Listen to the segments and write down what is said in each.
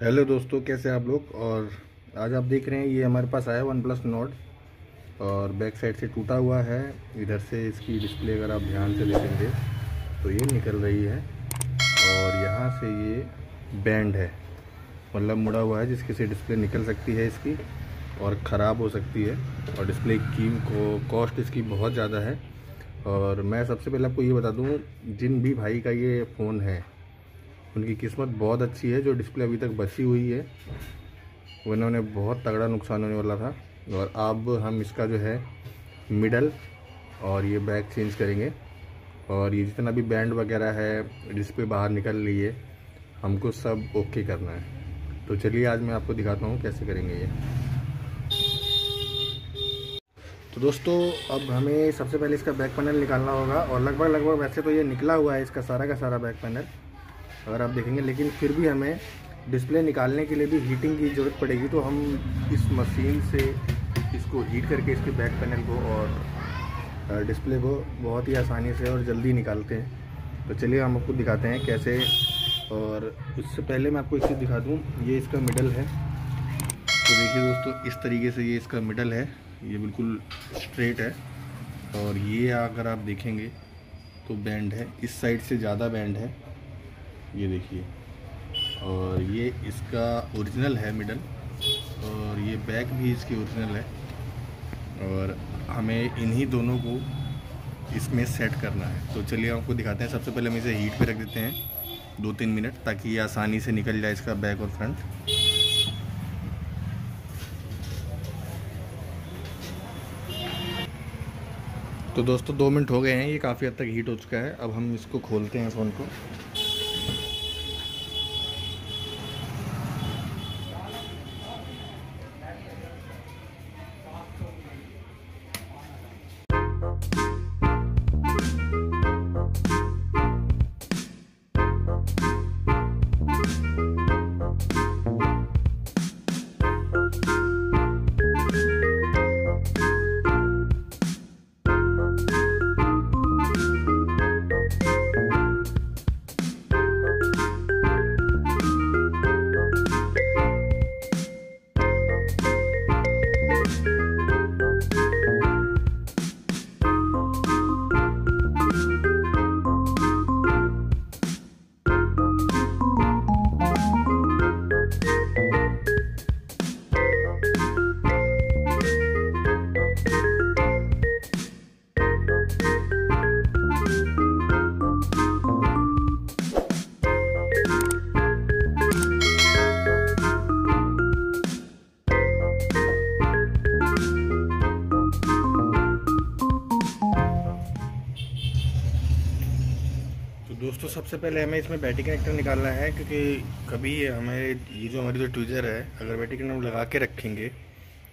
Hello दोस्तों, कैसे आप लोग। और आज आप देख रहे हैं ये हमारे पास आया वन प्लस नोट और बैक साइड से टूटा हुआ है। इधर से इसकी डिस्प्ले अगर आप ध्यान से देखेंगे तो ये निकल रही है और यहाँ से ये बैंड है, मतलब मुड़ा हुआ है जिसकी से डिस्प्ले निकल सकती है इसकी और ख़राब हो सकती है। और डिस्प्ले की कॉस्ट इसकी बहुत ज़्यादा है। और मैं सबसे पहले आपको ये बता दूँ, जिन भी भाई का ये फ़ोन है उनकी किस्मत बहुत अच्छी है जो डिस्प्ले अभी तक बची हुई है, उन्होंने बहुत तगड़ा नुकसान होने वाला था। और अब हम इसका जो है मिडल और ये बैक चेंज करेंगे और ये जितना भी बैंड वगैरह है डिस्प्ले बाहर निकल रही है हमको सब ओके करना है। तो चलिए आज मैं आपको दिखाता हूँ कैसे करेंगे ये। तो दोस्तों अब हमें सबसे पहले इसका बैक पैनल निकालना होगा और लगभग वैसे तो ये निकला हुआ है इसका सारा का सारा बैक पैनल अगर आप देखेंगे, लेकिन फिर भी हमें डिस्प्ले निकालने के लिए भी हीटिंग की ज़रूरत पड़ेगी। तो हम इस मशीन से इसको हीट करके इसके बैक पैनल को और डिस्प्ले को बहुत ही आसानी से और जल्दी निकालते हैं। तो चलिए हम आपको दिखाते हैं कैसे। और उससे पहले मैं आपको एक चीज़ दिखा दूँ, ये इसका मिडल है। तो देखिए दोस्तों, इस तरीके से ये इसका मिडल है, ये बिल्कुल स्ट्रेट है। और ये अगर आप देखेंगे तो बैंड है, इस साइड से ज़्यादा बैंड है, ये देखिए। और ये इसका ओरिजिनल है मिडल और ये बैक भी इसकी ओरिजिनल है। और हमें इन्हीं दोनों को इसमें सेट करना है। तो चलिए आपको दिखाते हैं। सबसे पहले हम इसे हीट पे रख देते हैं 2-3 मिनट ताकि ये आसानी से निकल जाए इसका बैक और फ्रंट। तो दोस्तों 2 मिनट हो गए हैं, ये काफ़ी हद तक हीट हो चुका है। अब हम इसको खोलते हैं फ़ोन को। दोस्तों सबसे पहले हमें इसमें बैटरी कनेक्टर निकालना है, क्योंकि कभी हमें ये जो हमारी जो ट्विज़र है अगर बैटरी कनेक्टर लगा के रखेंगे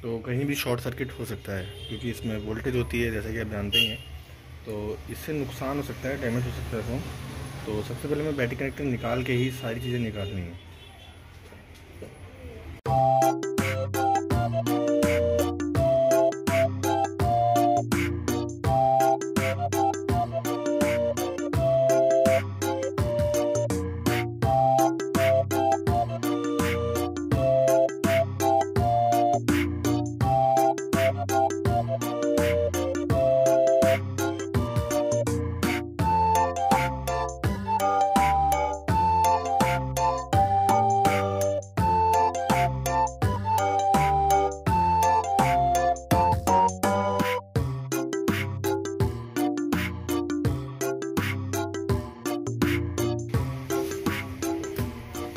तो कहीं भी शॉर्ट सर्किट हो सकता है, क्योंकि इसमें वोल्टेज होती है जैसा कि आप जानते ही हैं। तो इससे नुकसान हो सकता है, डैमेज हो सकता है फ़ोन। तो सबसे पहले हमें बैटरी कनेक्टर निकाल के ही सारी चीज़ें निकालनी है।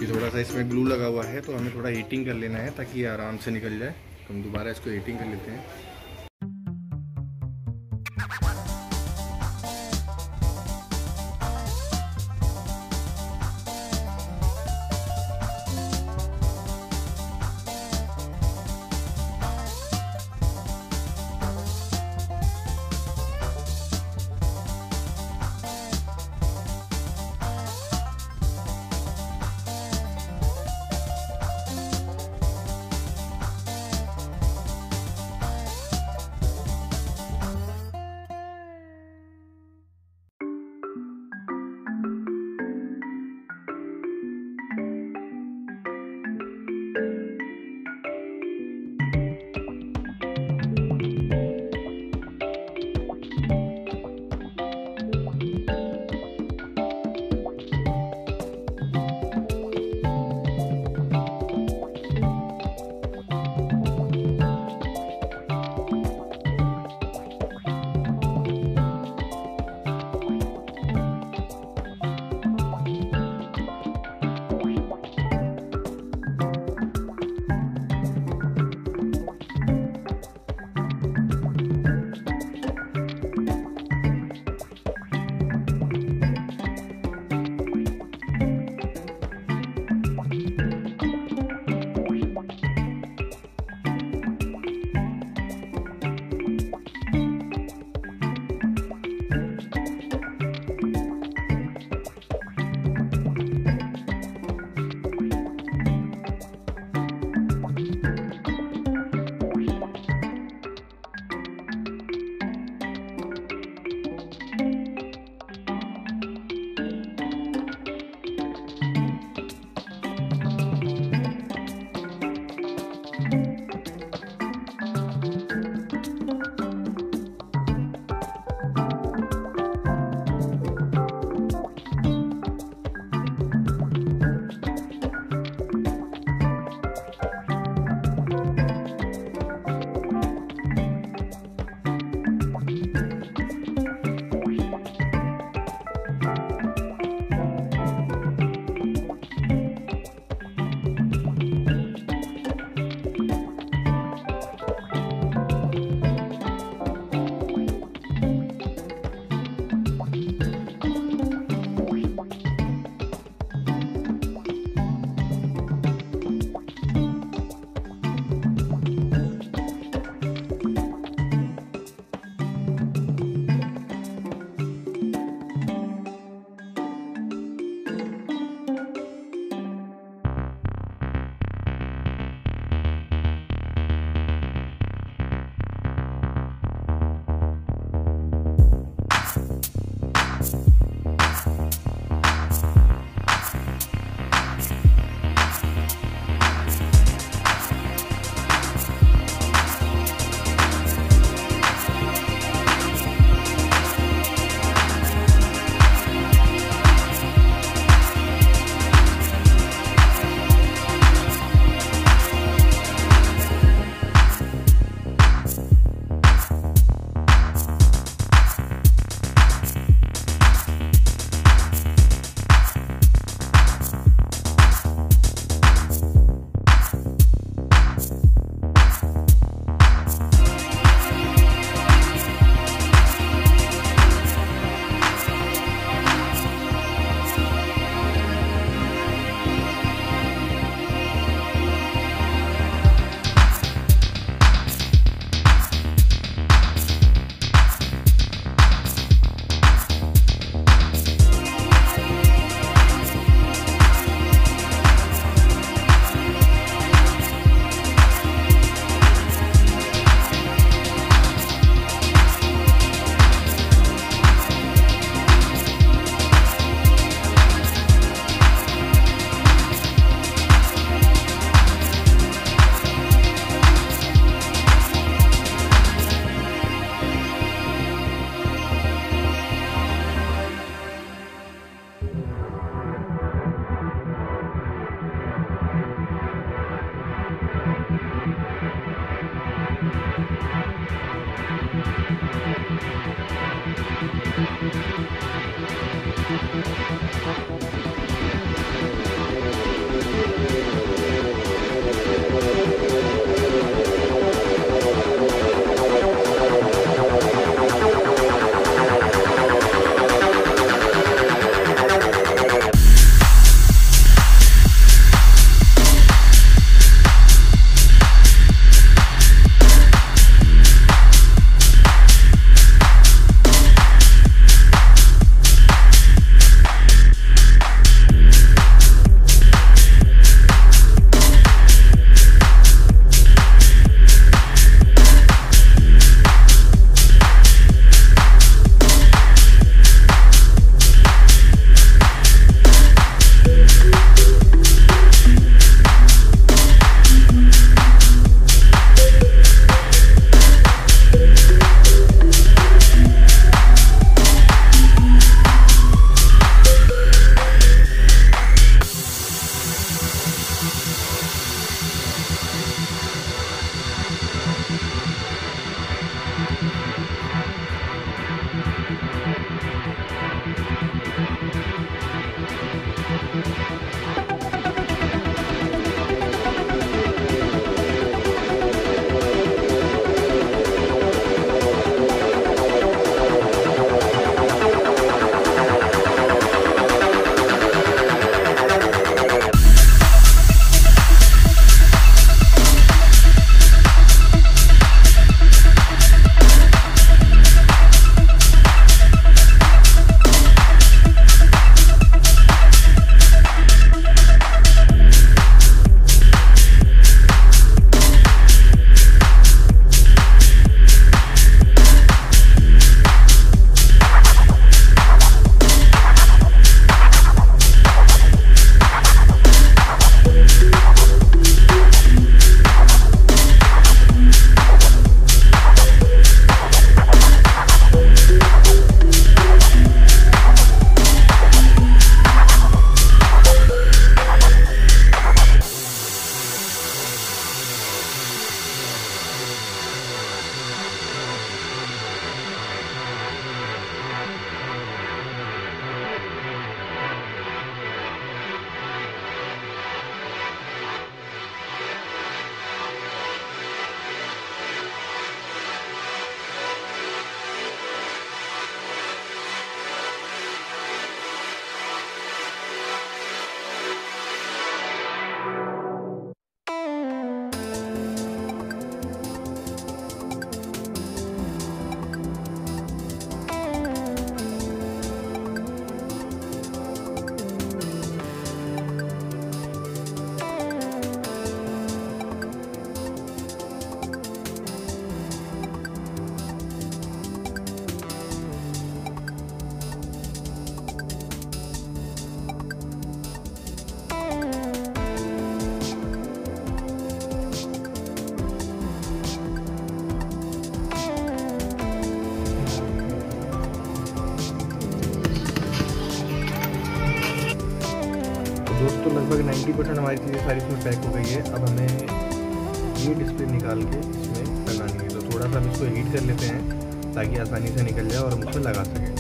थोड़ा सा इसमें ग्लू लगा हुआ है तो हमें थोड़ा हीटिंग कर लेना है ताकि ये आराम से निकल जाए। तो हम दोबारा इसको हीटिंग कर लेते हैं। 90% हमारी चीज़ें सारी इसमें पैक हो गई है। अब हमें ये डिस्प्ले निकाल के इसमें लगानी है। तो थोड़ा सा हम इसको हीट कर लेते हैं ताकि आसानी से निकल जाए और हम उसमें लगा सकें।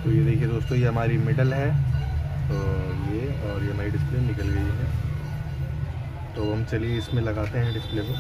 तो ये देखिए दोस्तों, ये हमारी मिडल है और ये हमारी डिस्प्ले निकल गई है। तो हम चलिए इसमें लगाते हैं डिस्प्ले को।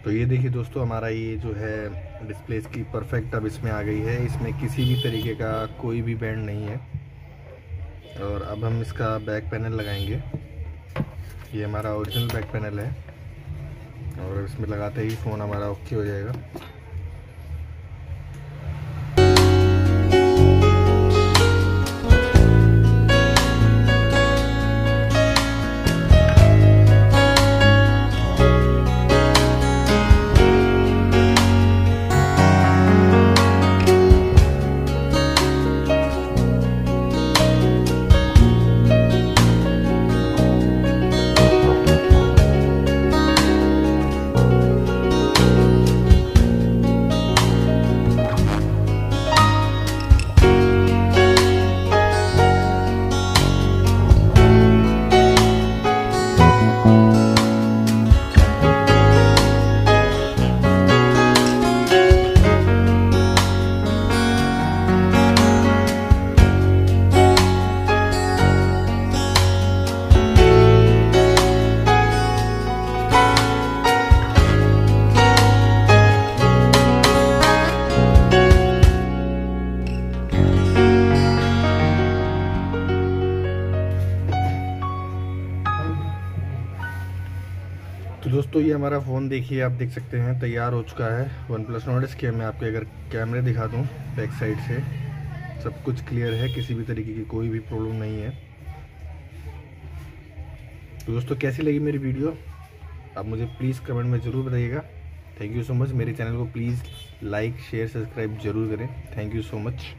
तो ये देखिए दोस्तों, हमारा ये जो है डिस्प्ले इसकी परफेक्ट अब इसमें आ गई है। इसमें किसी भी तरीके का कोई भी बैंड नहीं है। और अब हम इसका बैक पैनल लगाएंगे। ये हमारा ओरिजिनल बैक पैनल है और इसमें लगाते ही फ़ोन हमारा ओके हो जाएगा। तो दोस्तों, ये हमारा फ़ोन देखिए, आप देख सकते हैं तैयार हो चुका है। One plus not. इसके मैं आपके अगर कैमरे दिखा दूँ बैक साइड से, सब कुछ क्लियर है, किसी भी तरीके की कोई भी प्रॉब्लम नहीं है। तो दोस्तों, कैसी लगी मेरी वीडियो आप मुझे प्लीज़ कमेंट में ज़रूर बताइएगा। Thank you so much. मेरे चैनल को प्लीज़ लाइक शेयर सब्सक्राइब ज़रूर करें। Thank you so much.